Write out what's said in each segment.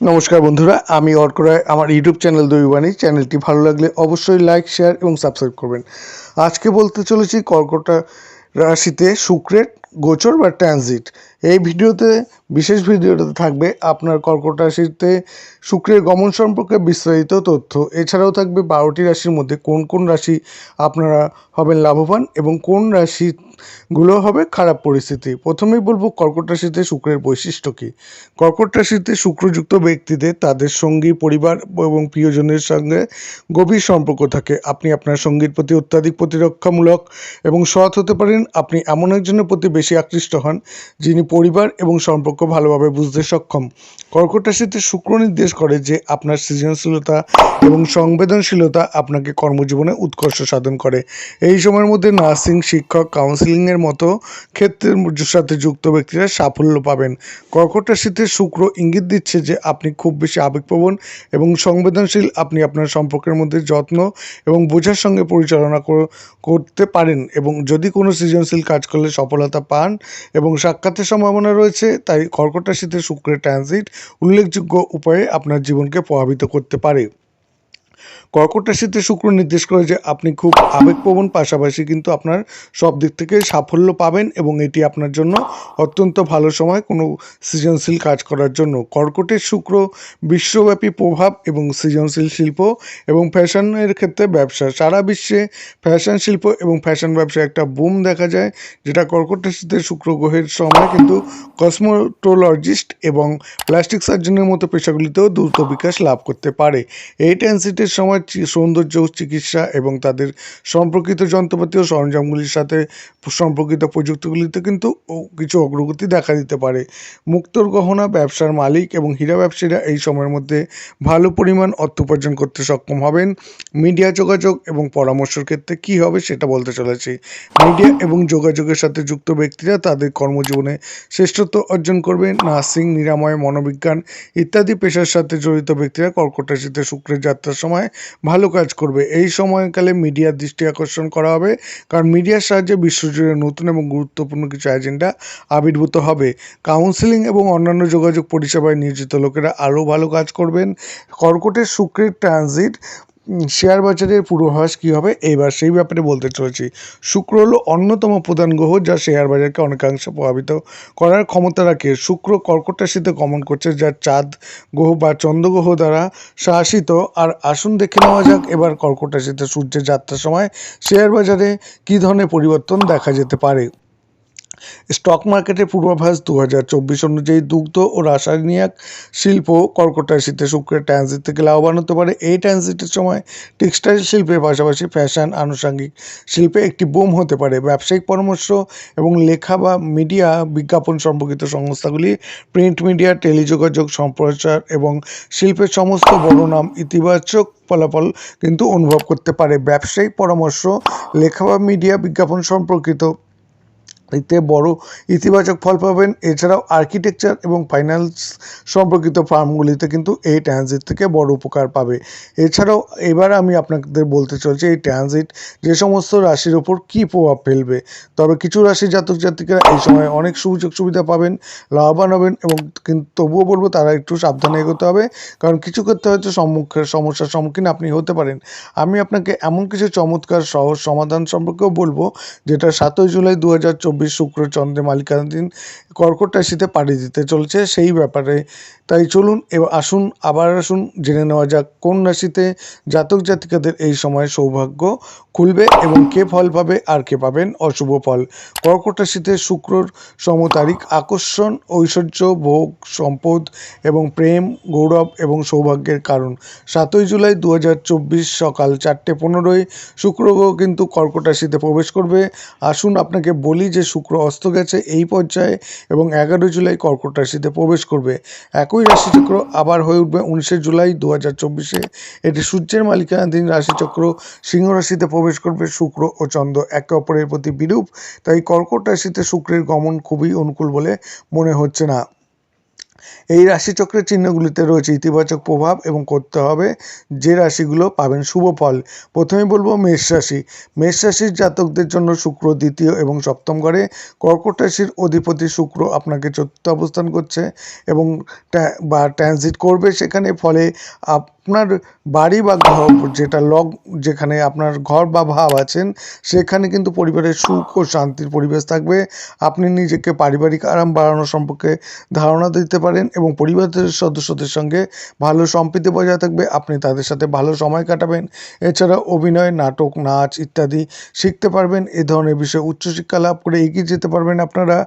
নমস্কার বন্ধুরা, আমি অর্ক রায়। আমার ইউটিউব চ্যানেল দৈবাণী চ্যানেলটি ভালো লাগলে অবশ্যই লাইক, শেয়ার এবং সাবস্ক্রাইব করবেন। আজকে বলতে চলেছি কর্কট রাশিতে শুক্রের গোচর বা ট্রানজিট। এই বিশেষ ভিডিওতে থাকবে আপনার কর্কট রাশিতে শুক্রের গমন সম্পর্কে বিস্তারিত তথ্য। এছাড়াও থাকবে 12টি রাশির মধ্যে কোন কোন রাশি আপনারা হবেন লাভবান এবং কোন রাশিগুলো হবে খারাপ পরিস্থিতি। প্রথমেই বলবো কর্কট রাশিতে শুক্রের বৈশিষ্ট্য কী। কর্কট রাশিতে শুক্রযুক্ত ব্যক্তিদের তাদের সঙ্গী, পরিবার এবং প্রিয়জনের সঙ্গে গভীর সম্পর্ক থাকে। আপনি আপনার সঙ্গীর প্রতি অত্যাধিক প্রতিরক্ষামূলক এবং সৎ হতে পারেন। আপনি এমন একজনের প্রতি বেশি আকৃষ্ট হন যিনি পরিবার এবং সম্পর্ক ভালোভাবে বুঝতে সক্ষম। কর্কট রাশিতে শুক্র নির্দেশ করে যে আপনার সৃজনশীলতা এবং সংবেদনশীলতা আপনাকে কর্মজীবনে উৎকর্ষ সাধন করে। এই সময়ের মধ্যে নার্সিং, শিক্ষক, কাউন্সিলিংয়ের মতো ক্ষেত্রের সাথে যুক্ত ব্যক্তিরা সাফল্য পাবেন। কর্কট রাশিতে শুক্র ইঙ্গিত দিচ্ছে যে আপনি খুব বেশি আবেগপ্রবণ এবং সংবেদনশীল। আপনি আপনার সম্পর্কের মধ্যে যত্ন এবং বোঝার সঙ্গে পরিচালনা করতে পারেন এবং যদি কোনো সৃজনশীল কাজ করলে সফলতা পান এবং সাক্ষাতের সম্ভাবনা রয়েছে। তাই কর্কট রাশিতে শুক্রের ট্রানজিট উল্লেখযোগ্য উপায়ে আপনার জীবনকে প্রভাবিত করতে পারে। কর্কট রাশিতে শুক্র নির্দেশ করে যে আপনি খুব আবেগপ্রবণ, পাশাপাশি কিন্তু আপনার সব দিক থেকে সাফল্য পাবেন এবং এটি আপনার জন্য অত্যন্ত ভালো সময় কোনো সৃজনশীল কাজ করার জন্য। কর্কটের শুক্র বিশ্বব্যাপী প্রভাব এবং সৃজনশীল শিল্প এবং ফ্যাশনের ক্ষেত্রে ব্যবসা। সারা বিশ্বে ফ্যাশন শিল্প এবং ফ্যাশন ব্যবসায় একটা বুম দেখা যায়, যেটা কর্কট রাশিতে শুক্র গ্রহের সময় কিন্তু কসমোটোলজিস্ট এবং প্লাস্টিক সার্জনের মতো পেশাগুলিতেও দ্রুত বিকাশ লাভ করতে পারে। এই ট্রানজিটের সময় সৌন্দর্য চিকিৎসা এবং তাদের সম্পর্কিত যন্ত্রপাতি ও সরঞ্জামগুলির সাথে সম্পর্কিত প্রযুক্তিগুলিতে কিন্তু কিছু অগ্রগতি দেখা দিতে পারে। মুক্তোর গহনা ব্যবসার মালিক এবং হীরা ব্যবসায়ীরা এই সময়ের মধ্যে ভালো পরিমাণ অর্থ উপার্জন করতে সক্ষম হবেন। মিডিয়া, যোগাযোগ এবং পরামর্শের ক্ষেত্রে কী হবে সেটা বলতে চলেছি। মিডিয়া এবং যোগাযোগের সাথে যুক্ত ব্যক্তিরা তাদের কর্মজীবনে শ্রেষ্ঠত্ব অর্জন করবে। নার্সিং, নিরাময়, মনোবিজ্ঞান ইত্যাদি পেশার সাথে জড়িত ব্যক্তিরা কর্কট রাশিতে শুক্রের যাত্রার সময় ভালো কাজ করবে। এই সময়কালে মিডিয়ার দৃষ্টি আকর্ষণ করা হবে, কারণ মিডিয়ার সাহায্যে বিশ্বজুড়ে নতুন এবং গুরুত্বপূর্ণ কিছু এজেন্ডা আবির্ভূত হবে। কাউন্সিলিং এবং অন্যান্য যোগাযোগ পরিষেবায় নিয়োজিত লোকেরা আরও ভালো কাজ করবেন। কর্কটের শুক্রের ট্রানজিট শেয়ার বাজারের পূর্বাভাস কী হবে এবার সেই ব্যাপারে বলতে চলেছি। শুক্র হলো অন্যতম প্রধান গ্রহ যা শেয়ার বাজারকে অনেকাংশে প্রভাবিত করার ক্ষমতা রাখে। শুক্র কর্কট রাশিতে গমন করছে, যা চাঁদ গ্রহ বা চন্দ্রগ্রহ দ্বারা শাসিত। আর আসুন দেখে নেওয়া যাক এবার কর্কট রাশিতে সূর্যের যাত্রার সময় শেয়ার বাজারে কী ধরনের পরিবর্তন দেখা যেতে পারে। স্টক মার্কেটের পূর্বাভাস 2024 অনুযায়ী দুগ্ধ ও রাসায়নিক শিল্প কর্কট রাশিতে শুক্রের ট্রানজিট থেকে লাভবান হতে পারে। এই ট্রানজিটের সময় টেক্সটাইল শিল্পের পাশাপাশি ফ্যাশন, আনুষঙ্গিক শিল্পে একটি বুম হতে পারে। ব্যবসায়িক পরামর্শ এবং লেখা বা মিডিয়া বিজ্ঞাপন সম্পর্কিত সংস্থাগুলি, প্রিন্ট মিডিয়া, টেলিযোগাযোগ, সম্প্রচার এবং শিল্পের সমস্ত বড় নাম ইতিবাচক ফলাফল কিন্তু অনুভব করতে পারে। ব্যবসায়িক পরামর্শ, লেখা বা মিডিয়া বিজ্ঞাপন সম্পর্কিত এতে বড় ইতিবাচক ফল পাবেন। এছাড়াও আর্কিটেকচার এবং ফাইন্যান্স সম্পর্কিত ফার্মগুলিতে কিন্তু এই ট্রানজিট থেকে বড় উপকার পাবে। এছাড়াও এবার আমি আপনাদের বলতে চলছি এই ট্রানজিট যে সমস্ত রাশির ওপর কী প্রভাব ফেলবে। তবে কিছু রাশি জাতক জাতিকারা এই সময় অনেক সুযোগ সুবিধা পাবেন, লাভবান হবেন এবং কিন্তু তবুও বলবো তারা একটু সাবধানে এগোতে হবে, কারণ কিছু ক্ষেত্রে হয়তো সমস্যার সম্মুখীন আপনি হতে পারেন। আমি আপনাকে এমন কিছু চমৎকার সহজ সমাধান সম্পর্কেও বলবো, যেটা 7 জুলাই 2024 শুক্র চন্দ্রের মালিকানাধীন কর্কট রাশিতে পাড়ি দিতে চলছে সেই ব্যাপারে। তাই চলুন আসুন জেনে নেওয়া যাক কোন রাশিতে জাতক জাতিকাদের এই সময় সৌভাগ্য খুলবে এবং কে ফল পাবে আর কে পাবেন অশুভ ফল। কর্কট রাশিতে শুক্রর সমতারিখ আকর্ষণ, ঐশ্বর্য, ভোগ, সম্পদ এবং প্রেম, গৌরব এবং সৌভাগ্যের কারণ। 7 জুলাই 2024 সকাল 4:15 শুক্র গ্রহ কিন্তু কর্কট রাশিতে প্রবেশ করবে। আসুন আপনাকে বলি যে শুক্র অস্ত গেছে এই পর্যায়ে এবং 11 জুলাই কর্কট রাশিতে প্রবেশ করবে। একই রাশিচক্র আবার হয়ে উঠবে 19 জুলাই 2024। এটি সূর্যের মালিকানাধীন রাশিচক্র সিংহ রাশিতে প্রবেশ করবে। শুক্র ও চন্দ্র একে অপরের প্রতি বিরূপ, তাই কর্কট রাশিতে শুক্রের গমন খুবই অনুকূল বলে মনে হচ্ছে না। এই রাশিচক্রের চিহ্নগুলিতে রয়েছে ইতিবাচক প্রভাব এবং করতে হবে যে রাশিগুলো পাবেন শুভ ফল। প্রথমেই বলবো মেষ রাশি। মেষ রাশির জাতকদের জন্য শুক্র দ্বিতীয় এবং সপ্তম ঘরে, কর্কট রাশির অধিপতি শুক্র আপনাকে চতুর্থ অবস্থান করছে এবং ট্রানজিট করবে সেখানে। ফলে আপনার বাড়ি বা ঘর যেখানে আপনার ঘর বা ভাব আছেন সেখানে কিন্তু পরিবারের সুখ ও শান্তির পরিবেশ থাকবে। আপনি নিজেকে পারিবারিক আরাম বাড়ানো সম্পর্কে ধারণা দিতে পারেন এবং পরিবারের সদস্যদের সঙ্গে ভালো সম্প্রীতি বজায় থাকবে। আপনি তাদের সাথে ভালো সময় কাটাবেন। এছাড়া অভিনয়, নাটক, নাচ ইত্যাদি শিখতে পারবেন। এ ধরনের বিষয়ে উচ্চশিক্ষা লাভ করে এগিয়ে যেতে পারবেন আপনারা।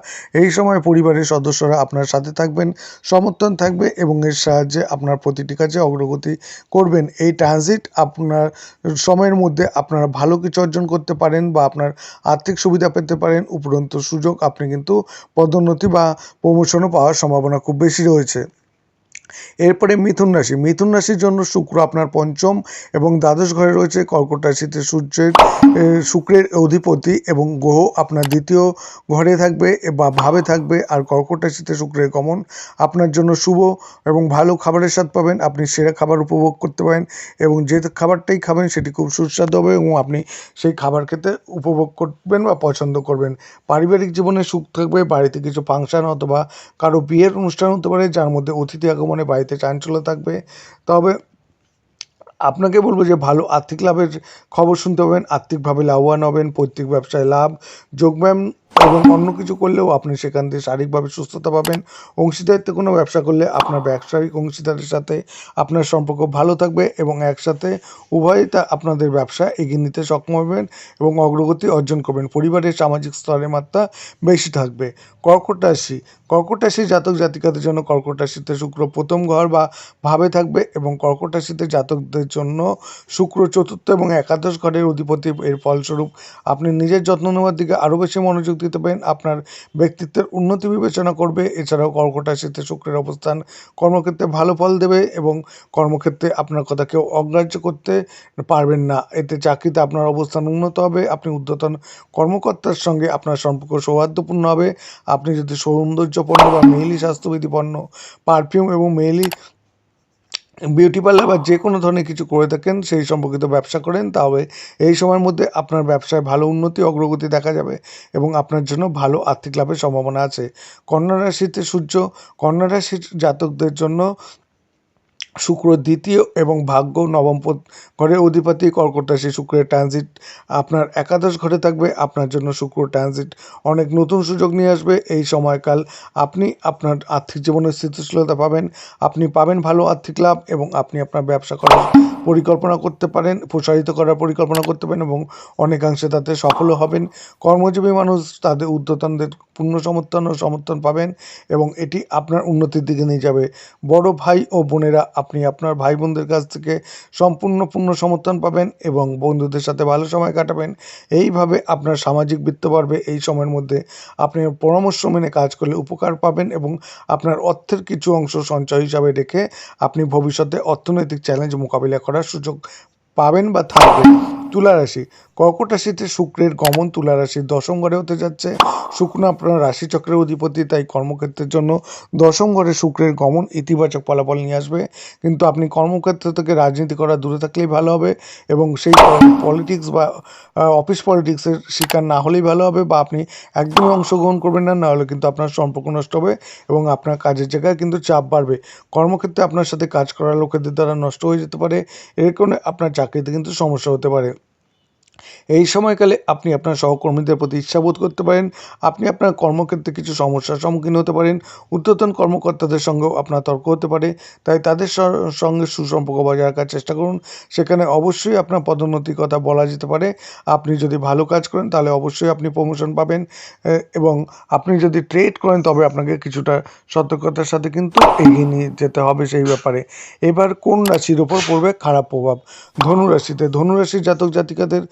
এই সময় পরিবারের সদস্যরা আপনার সাথে থাকবেন, সমর্থন থাকবে এবং এর সাহায্যে আপনার প্রতিটি কাজে অগ্রগতি করবেন। এই ট্রানজিট আপনার সময়ের মধ্যে আপনারা ভালো কিছু অর্জন করতে পারেন বা আপনার আর্থিক সুবিধা পেতে পারেন। উপরন্তু সুযোগ আপনি কিন্তু পদোন্নতি বা প্রমোশনও পাওয়ার সম্ভাবনা খুব বেশি রয়েছে। এরপরে মিথুন রাশি। মিথুন রাশির জন্য শুক্র আপনার পঞ্চম এবং দ্বাদশ ঘরে রয়েছে। কর্কট রাশিতে শুক্রের অধিপতি এবং গ্রহ আপনার দ্বিতীয় ঘরে থাকবে বা ভাবে থাকবে। আর কর্কট রাশিতে শুক্রের গমন আপনার জন্য শুভ এবং ভালো খাবারের স্বাদ পাবেন। আপনি সেরা খাবার উপভোগ করতে পারেন এবং যে খাবারটাই খাবেন সেটি খুব সুস্বাদু হবে এবং আপনি সেই খাবার খেতে উপভোগ করবেন বা পছন্দ করবেন। পারিবারিক জীবনে সুখ থাকবে। বাড়িতে কিছু ফাংশন অথবা কারো বিয়ের অনুষ্ঠান হতে পারে যার মধ্যে অতিথি আগমনে বাড়িতে চাঞ্চল্য থাকবে। তবে আপনাকে বলবো যে ভালো আর্থিক লাভের খবর শুনতে পাবেন। আর্থিকভাবে লাভবান হবেন। পৈতৃক ব্যবসায় লাভ, যোগব্যায়াম এবং অন্য কিছু করলেও আপনি সেখান থেকে শারীরিকভাবে সুস্থতা পাবেন। অংশীদারিত্বে কোনো ব্যবসা করলে আপনার ব্যবসায়িক অংশীদারের সাথে আপনার সম্পর্ক ভালো থাকবে এবং একসাথে উভয়ই আপনাদের ব্যবসা এগিয়ে নিতে সক্ষম হবেন এবং অগ্রগতি অর্জন করবেন। পরিবারের সামাজিক স্তরের মাত্রা বেশি থাকবে। কর্কট রাশি। কর্কট রাশির জাতক জাতিকাদের জন্য কর্কট রাশিতে শুক্র প্রথম ঘর বা ভাবে থাকবে এবং কর্কট রাশিতে জাতকদের জন্য শুক্র চতুর্থ এবং একাদশ ঘরের অধিপতি। এর ফলস্বরূপ আপনি নিজের যত্ন নেওয়ার দিকে আরও বেশি মনোযোগ দিতে পারেন। আপনার ব্যক্তিত্বের উন্নতি বিবেচনা করবে। এছাড়াও কর্কট রাশিতে শুক্রের অবস্থান কর্মক্ষেত্রে ভালো ফল দেবে এবং কর্মক্ষেত্রে আপনার কথা কেউ অগ্রাহ্য করতে পারবেন না। এতে চাকরিতে আপনার অবস্থান উন্নত হবে। আপনি ঊর্ধ্বতন কর্মকর্তার সঙ্গে আপনার সম্পর্ক সৌহার্দ্যপূর্ণ হবে। আপনি যদি সৌন্দর্য পণ্য বা মেয়েলি স্বাস্থ্যবিধি পণ্য, পারফিউম এবং মেয়েলি বিউটি পার্লার বা যে কোনো ধরনের কিছু করে থাকেন, সেই সম্পর্কিত ব্যবসা করেন, তাহলে এই সময়ের মধ্যে আপনার ব্যবসায় ভালো উন্নতি অগ্রগতি দেখা যাবে এবং আপনার জন্য ভালো আর্থিক লাভের সম্ভাবনা আছে। কন্যা রাশিতে সূর্য। কন্যা রাশির জাতকদের জন্য শুক্র দ্বিতীয় এবং ভাগ্য নবম ঘরের অধিপতি। কর্কট রাশি শুক্রের ট্রানজিট আপনার একাদশ ঘরে থাকবে। আপনার জন্য শুক্র ট্রানজিট অনেক নতুন সুযোগ নিয়ে আসবে। এই সময়কাল আপনি আপনার আর্থিক জীবনে স্থিতিশীলতা পাবেন। আপনি পাবেন ভালো আর্থিক লাভ এবং আপনি আপনার ব্যবসা করার পরিকল্পনা করতে পারেন, প্রসারিত করার পরিকল্পনা করতে পারেন এবং অনেকাংশে তাতে সফলও হবেন। কর্মজীবী মানুষ তাদের ঊর্ধ্বতনদের পূর্ণ সমর্থন ও সমর্থন পাবেন এবং এটি আপনার উন্নতির দিকে নিয়ে যাবে। বড় ভাই ও বোনেরা, আপনি আপনার ভাই বোনদের কাছ থেকে পূর্ণ সমর্থন পাবেন এবং বন্ধুদের সাথে ভালো সময় কাটাবেন। এইভাবে আপনার সামাজিক বৃত্ত বাড়বে। এই সময়ের মধ্যে আপনি পরামর্শ মেনে কাজ করলে উপকার পাবেন এবং আপনার অর্থের কিছু অংশ সঞ্চয় হিসাবে রেখে আপনি ভবিষ্যতে অর্থনৈতিক চ্যালেঞ্জ মোকাবিলা করার সুযোগ পাবেন বা থাকবে। তুলা রাশি। কর্কট রাশিতে শুক্রের গমন তুলা রাশির দশম ঘরে হতে যাচ্ছে। শুক্র আপনার রাশিচক্রের অধিপতি, তাই কর্মক্ষেত্রের জন্য দশম ঘরে শুক্রের গমন ইতিবাচক ফলাফল নিয়ে আসবে। কিন্তু আপনি কর্মক্ষেত্র থেকে রাজনীতি করা দূরে থাকলেই ভালো হবে এবং সেই পলিটিক্স বা অফিস পলিটিক্সের শিকার না হলেই ভালো হবে, বা আপনি একদমই অংশগ্রহণ করবেন না, নাহলে কিন্তু আপনার সম্পর্ক নষ্ট হবে এবং আপনার কাজের জায়গায় কিন্তু চাপ বাড়বে। কর্মক্ষেত্রে আপনার সাথে কাজ করা লোকেদের দ্বারা নষ্ট হয়ে যেতে পারে। এর কারণে আপনার চাকরিতে কিন্তু সমস্যা হতে পারে। এই সময়কালে আপনি আপনার সহকর্মীদের প্রতি ঈর্ষাবোধ করতে পারেন। আপনি আপনার কর্মক্ষেত্রে কিছু সমস্যার সম্মুখীন হতে পারেন। ঊর্ধ্বতন কর্মকর্তাদের সঙ্গেও আপনার তর্ক হতে পারে, তাই তাদের সঙ্গে সুসম্পর্ক বজায় রাখার চেষ্টা করুন। সেখানে অবশ্যই আপনার পদোন্নতির কথা বলা যেতে পারে। আপনি যদি ভালো কাজ করেন তাহলে অবশ্যই আপনি প্রমোশন পাবেন এবং আপনি যদি ট্রেড করেন তবে আপনাকে কিছুটা সতর্কতার সাথে কিন্তু এগিয়ে নিয়ে যেতে হবে সেই ব্যাপারে। এবার কোন রাশির ওপর পড়বে খারাপ প্রভাব? ধনুরাশিতে। ধনুরাশির জাতক জাতিকাদের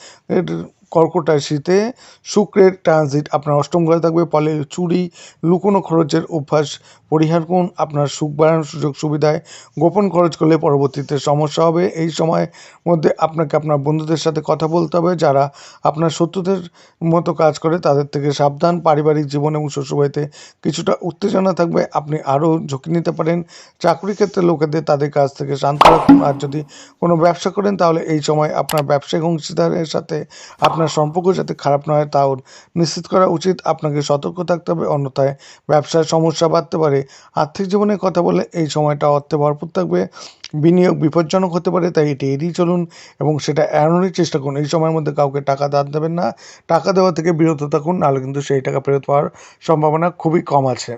কর্কট রাশিতে শুক্রের ট্রানজিট আপনার অষ্টম ঘরে থাকবে, ফলে চুরি লুকোনো খরচের অভ্যাস পরিহার করুন। আপনার সুখ বাড়ানোর সুযোগ সুবিধায় গোপন খরচ করলে পরবর্তীতে সমস্যা হবে। এই সময়ের মধ্যে আপনাকে আপনার বন্ধুদের সাথে কথা বলতে হবে, যারা আপনার শত্রুদের মতো কাজ করে তাদের থেকে সাবধান। পারিবারিক জীবন এবং শ্বশুরবাড়িতে কিছুটা উত্তেজনা থাকবে, আপনি আরও ঝুঁকি নিতে পারেন। চাকরি ক্ষেত্রে লোকেদের তাদের কাছ থেকে শান্ত রাখুন। আর যদি কোনো ব্যবসা করেন তাহলে এই সময় আপনার ব্যবসায়িক অংশীদারের সাথে আপনার সম্পর্ক যাতে খারাপ না হয় তাও নিশ্চিত করা উচিত। আপনাকে সতর্ক থাকতে হবে, অন্যথায় ব্যবসায় সমস্যা বাড়তে পারে। আর্থিক জীবনের কথা বলে এই সময়টা অর্থে ভরপুর থাকবে, বিনিয়োগ বিপজ্জনক হতে পারে, তাই এটি এড়িয়ে চলুন এবং সেটা এড়ানোরই চেষ্টা করুন। এই সময়ের মধ্যে কাউকে টাকা ধার দেবেন না, টাকা দেওয়া থেকে বিরত থাকুন, নাহলে কিন্তু সেই টাকা ফেরত পাওয়ার সম্ভাবনা খুবই কম আছে।